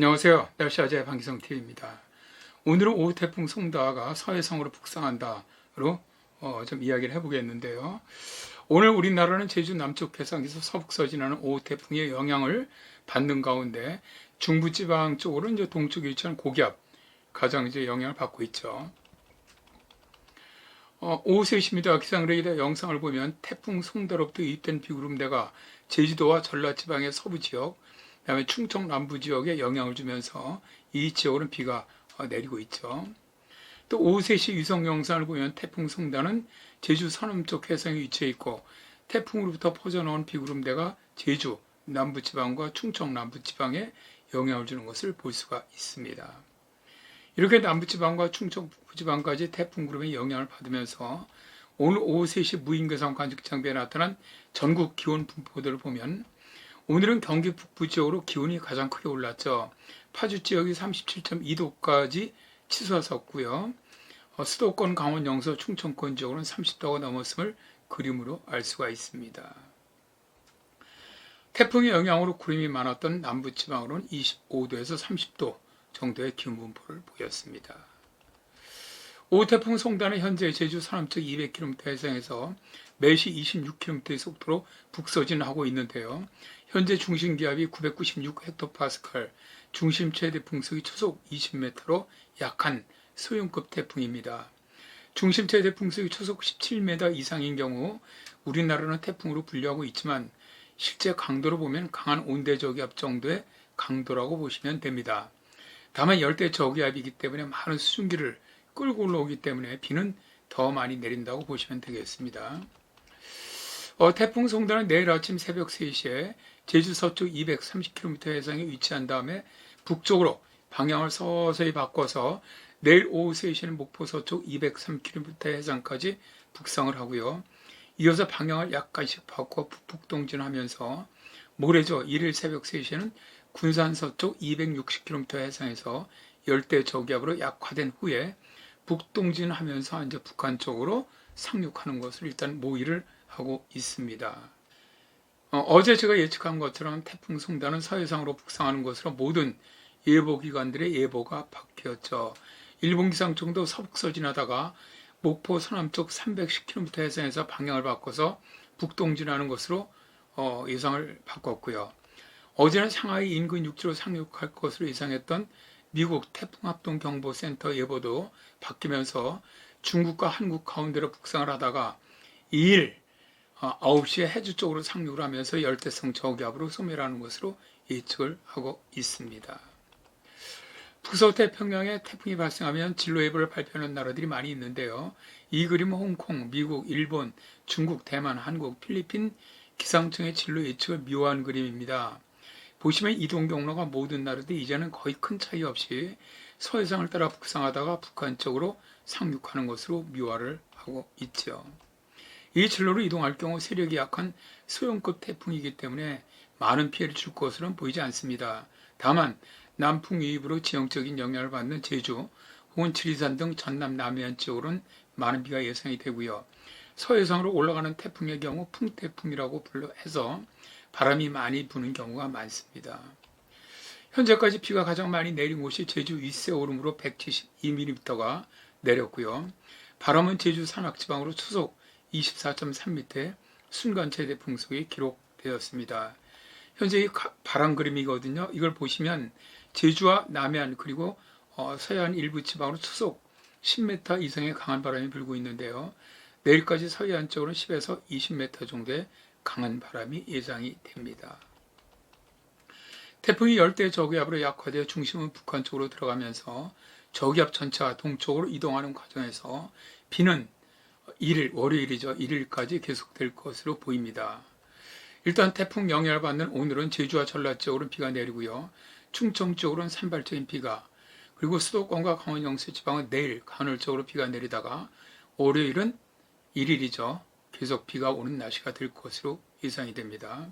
안녕하세요. 날씨 아재 방기성 TV입니다. 오늘은 오후 태풍 송다가 서해상으로 북상한다로 좀 이야기를 해보겠는데요. 오늘 우리나라는 제주 남쪽 해상에서 서북 서진하는 오후 태풍의 영향을 받는 가운데 중부지방 쪽으로 이제 동쪽에 위치한 고기압 가장 이제 영향을 받고 있죠. 오후 3시입니다. 기상레이더 영상을 보면 태풍 송다로부터 유입된 비구름대가 제주도와 전라지방의 서부 지역, 그다음에 충청 남부 지역에 영향을 주면서 이 지역으로는 비가 내리고 있죠. 또 오후 3시 위성 영상을 보면 태풍 송다는 제주 서남쪽 해상에 위치해 있고 태풍으로부터 퍼져나온 비구름대가 제주 남부지방과 충청 남부지방에 영향을 주는 것을 볼 수가 있습니다. 이렇게 남부지방과 충청 북부지방까지 태풍 구름의 영향을 받으면서 오늘 오후 3시 무인거상 관측장비에 나타난 전국 기온 분포들을 보면 오늘은 경기 북부 지역으로 기온이 가장 크게 올랐죠. 파주 지역이 37.2도까지 치솟았고요. 수도권 강원 영서 충청권 지역으로는 30도가 넘었음을 그림으로 알 수가 있습니다. 태풍의 영향으로 구름이 많았던 남부지방으로는 25도에서 30도 정도의 기온 분포를 보였습니다. 오후 태풍 송다는 현재 제주 서남쪽 200km 해상에서 매시 26km의 속도로 북서진하고 있는데요. 현재 중심 기압이 996헥토파스칼, 중심 최대 풍속이 초속 20m로 약한 소형급 태풍입니다. 중심 최대 풍속이 초속 17m 이상인 경우 우리나라는 태풍으로 분류하고 있지만 실제 강도로 보면 강한 온대 저기압 정도의 강도라고 보시면 됩니다. 다만 열대 저기압이기 때문에 많은 수증기를 끌고 올라오기 때문에 비는 더 많이 내린다고 보시면 되겠습니다. 태풍 송다는 내일 아침 새벽 3시에 제주 서쪽 230km 해상에 위치한 다음에 북쪽으로 방향을 서서히 바꿔서 내일 오후 3시에는 목포 서쪽 203km 해상까지 북상을 하고요. 이어서 방향을 약간씩 바꿔 북동진하면서 모레죠. 1일 새벽 3시에는 군산 서쪽 260km 해상에서 열대 저기압으로 약화된 후에 북동진하면서 이제 북한 쪽으로 상륙하는 것을 일단 모의를 하고 있습니다. 어제 제가 예측한 것처럼 태풍 송다는 서해상으로 북상하는 것으로 모든 예보기관들의 예보가 바뀌었죠. 일본 기상청도 서북서진하다가 목포 서남쪽 310km 해상에서 방향을 바꿔서 북동진하는 것으로 예상을 바꿨고요. 어제는 상하이 인근 육지로 상륙할 것으로 예상했던 미국 태풍합동경보센터 예보도 바뀌면서 중국과 한국 가운데로 북상을 하다가 2일 9시에 해주 쪽으로 상륙을 하면서 열대성 저기압으로 소멸하는 것으로 예측을 하고 있습니다. 북서태평양에 태풍이 발생하면 진로예보를 발표하는 나라들이 많이 있는데요. 이 그림은 홍콩, 미국, 일본, 중국, 대만, 한국, 필리핀 기상청의 진로 예측을 묘한 그림입니다. 보시면 이동 경로가 모든 나라들이 이제는 거의 큰 차이 없이 서해상을 따라 북상하다가 북한 쪽으로 상륙하는 것으로 묘화를 하고 있죠. 이 진로로 이동할 경우 세력이 약한 소형급 태풍이기 때문에 많은 피해를 줄 것으로는 보이지 않습니다. 다만 남풍 유입으로 지형적인 영향을 받는 제주 혹은 지리산 등 전남 남해안 지역으로는 많은 비가 예상이 되고요. 서해상으로 올라가는 태풍의 경우 풍태풍이라고 해서 바람이 많이 부는 경우가 많습니다. 현재까지 비가 가장 많이 내린 곳이 제주 윗세오름으로 172mm가 내렸고요. 바람은 제주 산악지방으로 초속 24.3m 순간 최대 풍속이 기록되었습니다. 현재 이 바람 그림이거든요. 이걸 보시면 제주와 남해안 그리고 서해안 일부 지방으로 초속 10m 이상의 강한 바람이 불고 있는데요. 내일까지 서해안 쪽으로는 10에서 20m 정도의 강한 바람이 예상이 됩니다. 태풍이 열대 저기압으로 약화되어 중심은 북한 쪽으로 들어가면서 저기압 전체가 동쪽으로 이동하는 과정에서 비는 1일, 월요일이죠. 1일까지 계속될 것으로 보입니다. 일단 태풍 영향을 받는 오늘은 제주와 전라 쪽으로는 비가 내리고요. 충청 쪽으로는 산발적인 비가, 그리고 수도권과 강원 영서 지방은 내일 간헐적으로 비가 내리다가 월요일은 1일이죠. 계속 비가 오는 날씨가 될 것으로 예상이 됩니다.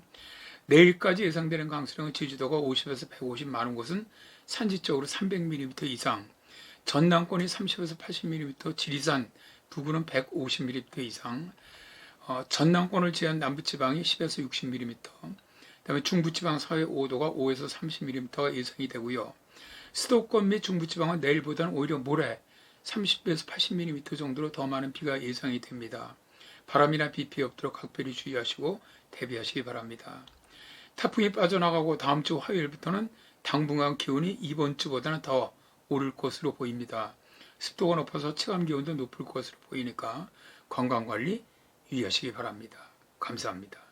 내일까지 예상되는 강수량은 제주도가 50에서 150, 많은 곳은 산지적으로 300mm 이상, 전남권이 30에서 80mm, 지리산 부근은 150mm 이상, 전남권을 제한 남부지방이 10에서 60mm, 그다음에 중부지방 서해 5도가 5에서 30mm가 예상이 되고요. 수도권 및 중부지방은 내일보다는 오히려 모레 30에서 80mm 정도로 더 많은 비가 예상이 됩니다. 바람이나 비 피해 없도록 각별히 주의하시고 대비하시기 바랍니다. 태풍이 빠져나가고 다음 주 화요일부터는 당분간 기온이 이번 주보다는 더 오를 것으로 보입니다. 습도가 높아서 체감 기온도 높을 것으로 보이니까 건강관리 유의하시기 바랍니다. 감사합니다.